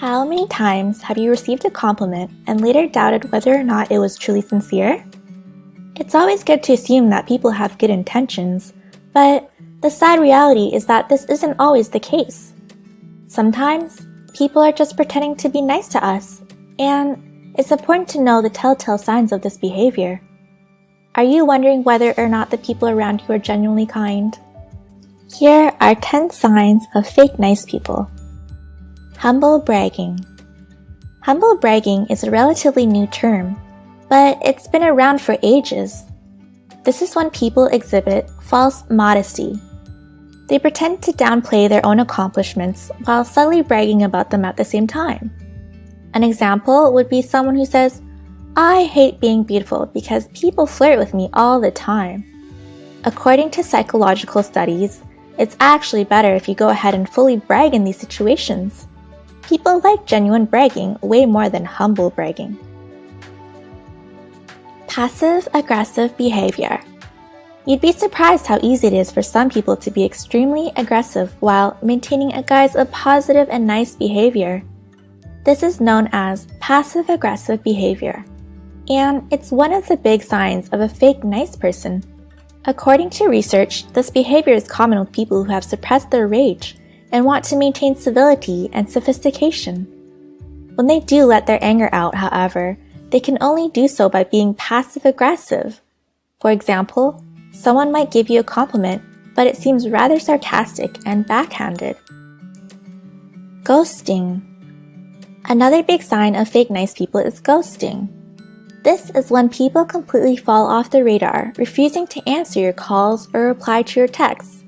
How many times have you received a compliment and later doubted whether or not it was truly sincere? It's always good to assume that people have good intentions, but the sad reality is that this isn't always the case. Sometimes, people are just pretending to be nice to us, and it's important to know the telltale signs of this behavior. Are you wondering whether or not the people around you are genuinely kind? Here are 10 signs of fake nice people. Humble bragging. Humble bragging is a relatively new term, but it's been around for ages. This is when people exhibit false modesty. They pretend to downplay their own accomplishments while subtly bragging about them at the same time. An example would be someone who says, "I hate being beautiful because people flirt with me all the time." According to psychological studies, it's actually better if you go ahead and fully brag in these situations. People like genuine bragging way more than humble bragging. Passive-aggressive behavior. You'd be surprised how easy it is for some people to be extremely aggressive while maintaining a guise of positive and nice behavior. This is known as passive-aggressive behavior, and it's one of the big signs of a fake nice person. According to research, this behavior is common with people who have suppressed their rage and want to maintain civility and sophistication. When they do let their anger out, however, they can only do so by being passive-aggressive. For example, someone might give you a compliment, but it seems rather sarcastic and backhanded. Ghosting. Another big sign of fake nice people is ghosting. This is when people completely fall off the radar, refusing to answer your calls or reply to your texts.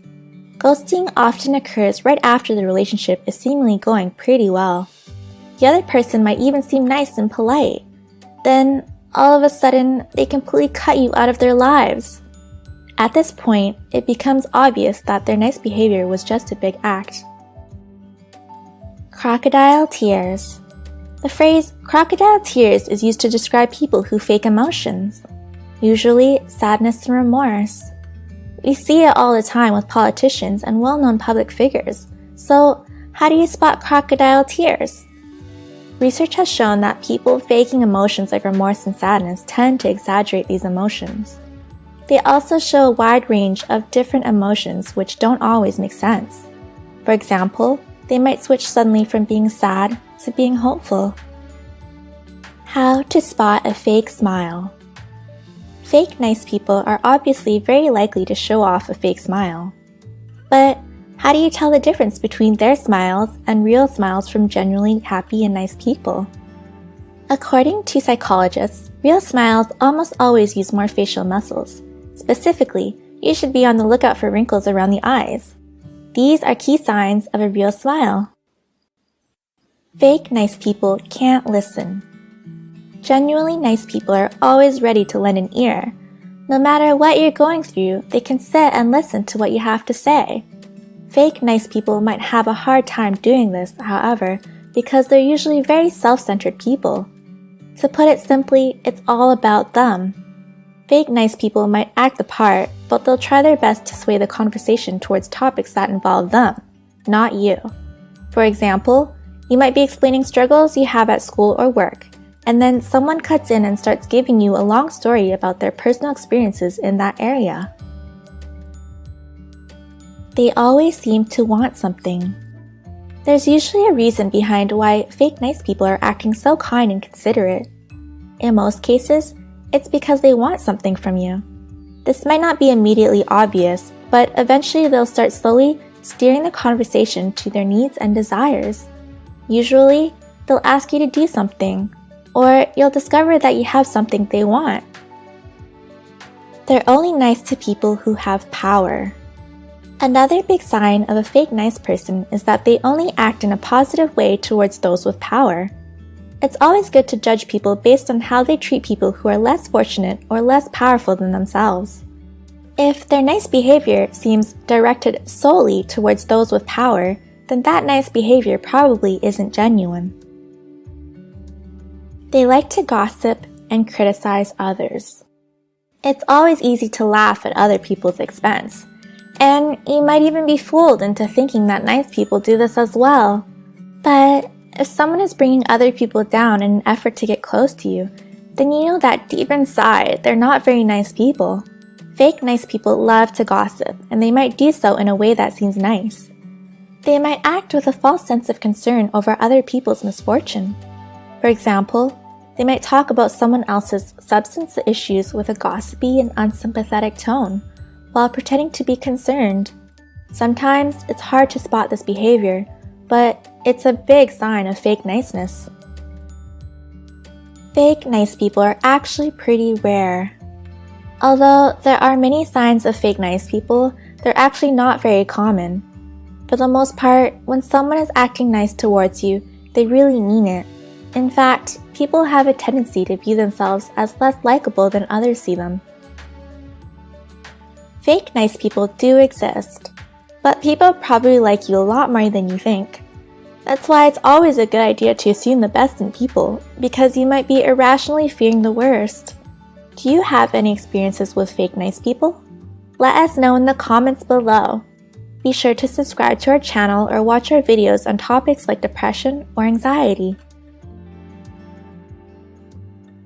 Ghosting often occurs right after the relationship is seemingly going pretty well. The other person might even seem nice and polite. Then, all of a sudden, they completely cut you out of their lives. At this point, it becomes obvious that their nice behavior was just a big act. Crocodile tears. The phrase crocodile tears is used to describe people who fake emotions, usually sadness and remorse. We see it all the time with politicians and well-known public figures, so how do you spot crocodile tears? Research has shown that people faking emotions like remorse and sadness tend to exaggerate these emotions. They also show a wide range of different emotions which don't always make sense. For example, they might switch suddenly from being sad to being hopeful. How to spot a fake smile. Fake nice people are obviously very likely to show off a fake smile. But how do you tell the difference between their smiles and real smiles from genuinely happy and nice people? According to psychologists, real smiles almost always use more facial muscles. Specifically, you should be on the lookout for wrinkles around the eyes. These are key signs of a real smile. Fake nice people can't listen. Genuinely nice people are always ready to lend an ear. No matter what you're going through, they can sit and listen to what you have to say. Fake nice people might have a hard time doing this, however, because they're usually very self-centered people. To put it simply, it's all about them. Fake nice people might act the part, but they'll try their best to sway the conversation towards topics that involve them, not you. For example, you might be explaining struggles you have at school or work, and then someone cuts in and starts giving you a long story about their personal experiences in that area. They always seem to want something. There's usually a reason behind why fake nice people are acting so kind and considerate. In most cases, it's because they want something from you. This might not be immediately obvious, but eventually they'll start slowly steering the conversation to their needs and desires. Usually, they'll ask you to do something, or you'll discover that you have something they want. They're only nice to people who have power. Another big sign of a fake nice person is that they only act in a positive way towards those with power. It's always good to judge people based on how they treat people who are less fortunate or less powerful than themselves. If their nice behavior seems directed solely towards those with power, then that nice behavior probably isn't genuine. They like to gossip and criticize others. It's always easy to laugh at other people's expense, and you might even be fooled into thinking that nice people do this as well. But If someone is bringing other people down in an effort to get close to you, then you know that deep inside, they're not very nice people. Fake nice people love to gossip, and they might do so in a way that seems nice. They might act with a false sense of concern over other people's misfortune. For example, they might talk about someone else's substance issues with a gossipy and unsympathetic tone, while pretending to be concerned. Sometimes it's hard to spot this behavior, but it's a big sign of fake niceness. Fake nice people are actually pretty rare. Although there are many signs of fake nice people, they're actually not very common. For the most part, when someone is acting nice towards you, they really mean it. In fact, people have a tendency to view themselves as less likable than others see them. Fake nice people do exist, but people probably like you a lot more than you think. That's why it's always a good idea to assume the best in people, because you might be irrationally fearing the worst. Do you have any experiences with fake nice people? Let us know in the comments below. Be sure to subscribe to our channel or watch our videos on topics like depression or anxiety.